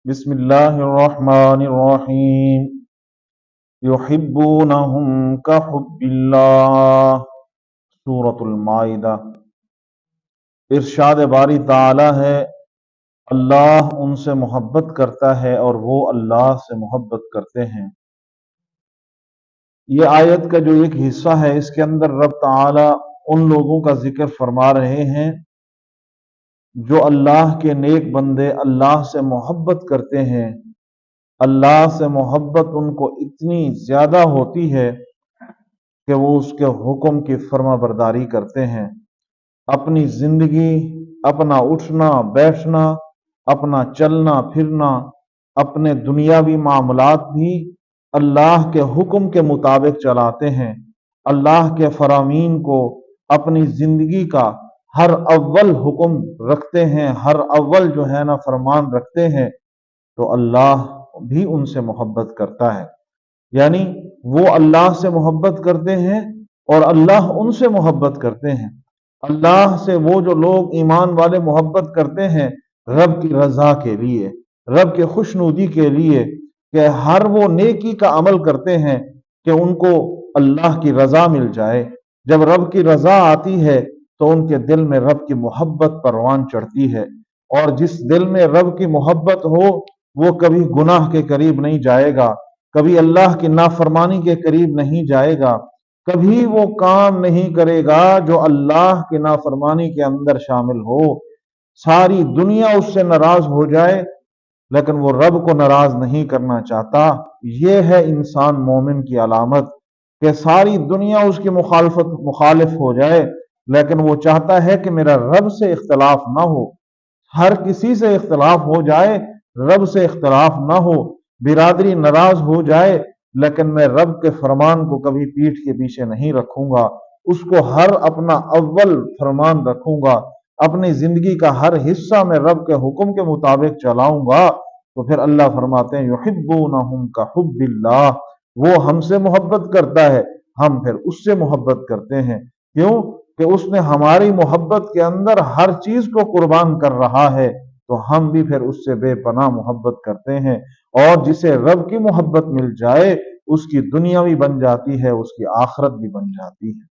بسم اللہ الرحمن الرحیم یحبونہم کحب اللہ، سورۃ المائدہ۔ ارشاد باری تعالی ہے، اللہ ان سے محبت کرتا ہے اور وہ اللہ سے محبت کرتے ہیں۔ یہ آیت کا جو ایک حصہ ہے، اس کے اندر رب تعالی ان لوگوں کا ذکر فرما رہے ہیں جو اللہ کے نیک بندے اللہ سے محبت کرتے ہیں۔ اللہ سے محبت ان کو اتنی زیادہ ہوتی ہے کہ وہ اس کے حکم کی فرما برداری کرتے ہیں۔ اپنی زندگی، اپنا اٹھنا بیٹھنا، اپنا چلنا پھرنا، اپنے دنیاوی معاملات بھی اللہ کے حکم کے مطابق چلاتے ہیں۔ اللہ کے فرامین کو اپنی زندگی کا ہر اول حکم رکھتے ہیں، ہر اول جو ہے نا فرمان رکھتے ہیں، تو اللہ بھی ان سے محبت کرتا ہے۔ یعنی وہ اللہ سے محبت کرتے ہیں اور اللہ ان سے محبت کرتے ہیں۔ اللہ سے وہ جو لوگ ایمان والے محبت کرتے ہیں رب کی رضا کے لیے، رب کے خوشنودی کے لیے، کہ ہر وہ نیکی کا عمل کرتے ہیں کہ ان کو اللہ کی رضا مل جائے۔ جب رب کی رضا آتی ہے تو ان کے دل میں رب کی محبت پروان چڑھتی ہے، اور جس دل میں رب کی محبت ہو وہ کبھی گناہ کے قریب نہیں جائے گا، کبھی اللہ کی نافرمانی کے قریب نہیں جائے گا، کبھی وہ کام نہیں کرے گا جو اللہ کی نافرمانی کے اندر شامل ہو۔ ساری دنیا اس سے ناراض ہو جائے لیکن وہ رب کو ناراض نہیں کرنا چاہتا۔ یہ ہے انسان مومن کی علامت، کہ ساری دنیا اس کی مخالف ہو جائے لیکن وہ چاہتا ہے کہ میرا رب سے اختلاف نہ ہو۔ ہر کسی سے اختلاف ہو جائے، رب سے اختلاف نہ ہو۔ برادری ناراض ہو جائے لیکن میں رب کے فرمان کو کبھی پیٹھ کے پیچھے نہیں رکھوں گا، اس کو ہر اپنا اول فرمان رکھوں گا، اپنی زندگی کا ہر حصہ میں رب کے حکم کے مطابق چلاؤں گا۔ تو پھر اللہ فرماتے ہیں یحبونہم کحب اللہ، وہ ہم سے محبت کرتا ہے، ہم پھر اس سے محبت کرتے ہیں۔ کیوں کہ اس نے ہماری محبت کے اندر ہر چیز کو قربان کر رہا ہے، تو ہم بھی پھر اس سے بے پناہ محبت کرتے ہیں۔ اور جسے رب کی محبت مل جائے اس کی دنیا بھی بن جاتی ہے، اس کی آخرت بھی بن جاتی ہے۔